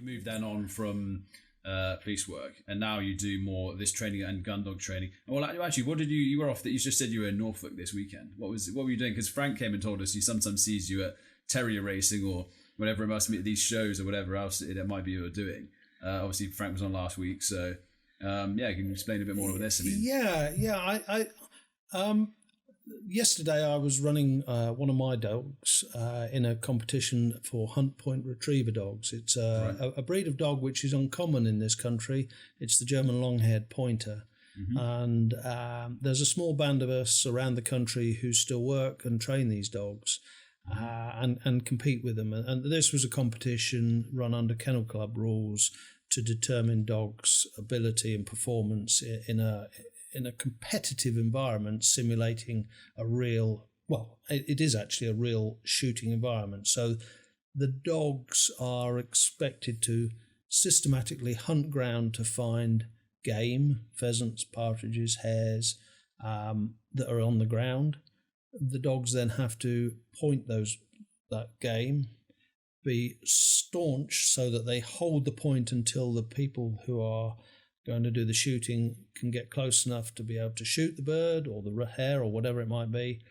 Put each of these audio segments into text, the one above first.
moved then on from police work, and now you do more this training and gun dog training. Well, actually, what did you were off that you just said you were in Norfolk this weekend. What were you doing? Because Frank came and told us he sometimes sees you at terrier racing or whatever it must be, these shows or whatever else it might be you were doing. Obviously, Frank was on last week, so can you explain a bit more of this? Yesterday I was running one of my dogs in a competition for Hunt Point Retriever dogs. It's a breed of dog which is uncommon in this country. It's the German long-haired pointer. Mm-hmm. And there's a small band of us around the country who still work and train these dogs and compete with them. And this was a competition run under Kennel Club rules to determine dogs' ability and performance in a competitive environment, simulating it is actually a real shooting environment. So the dogs are expected to systematically hunt ground to find game, pheasants, partridges, hares that are on the ground. The dogs then have to point that game, be staunch so that they hold the point until the people who are going to do the shooting can get close enough to be able to shoot the bird or the hare or whatever it might be,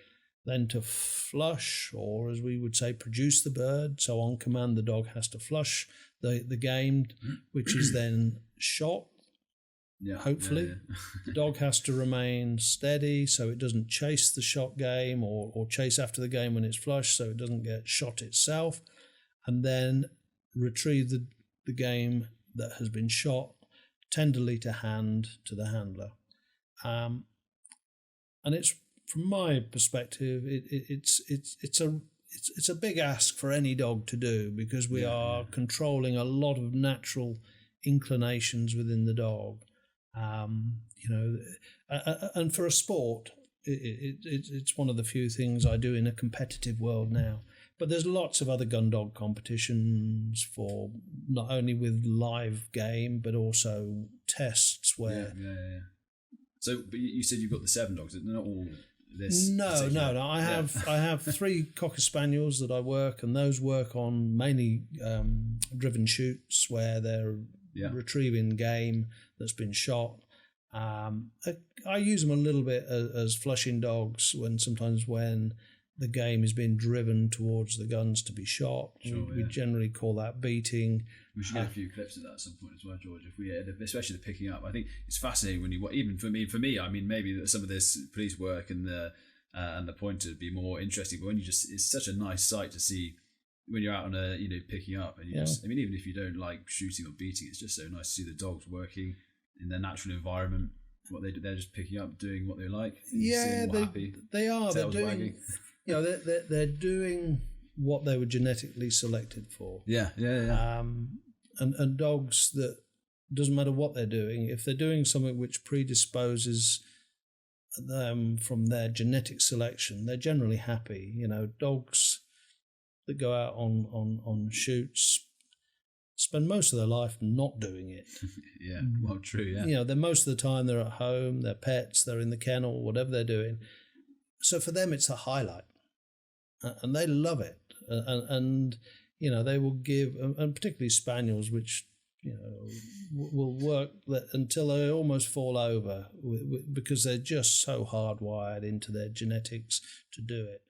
then to flush, or as we would say, produce the bird. So on command, the dog has to flush the game, which is then shot. Hopefully. The dog has to remain steady so it doesn't chase the shot game or chase after the game when it's flushed, so it doesn't get shot itself, and then retrieve the game that has been shot tenderly to hand to the handler. And it's, from my perspective, it's a big ask for any dog to do, because we are controlling a lot of natural inclinations within the dog. And for a sport, it's one of the few things I do in a competitive world now. But there's lots of other gun dog competitions for not only with live game, but also tests where... So, but you said you've got the 7 dogs. They're not all this... No. I have 3 Cocker Spaniels that I work, and those work on mainly driven shoots where they're retrieving game that's been shot. I use them a little bit as flushing dogs when the game is being driven towards the guns to be shot. We generally call that beating. We should get a few clips of that at some point as well, George. If we, especially the picking up, I think it's fascinating when you, even for me. I mean, maybe some of this police work and the pointer would be more interesting. But when it's such a nice sight to see when you're out on picking up, and even if you don't like shooting or beating, it's just so nice to see the dogs working in their natural environment. What they do, they're just picking up, doing what they like. They are. They're doing. They're doing what they were genetically selected for. And dogs, that doesn't matter what they're doing, if they're doing something which predisposes them from their genetic selection, they're generally happy. Dogs that go out on shoots spend most of their life not doing it. True. They're most of the time they're at home, they're pets, they're in the kennel, whatever they're doing. So for them, it's a highlight. And they love it, and they will give, and particularly spaniels, which will work until they almost fall over, because they're just so hardwired into their genetics to do it.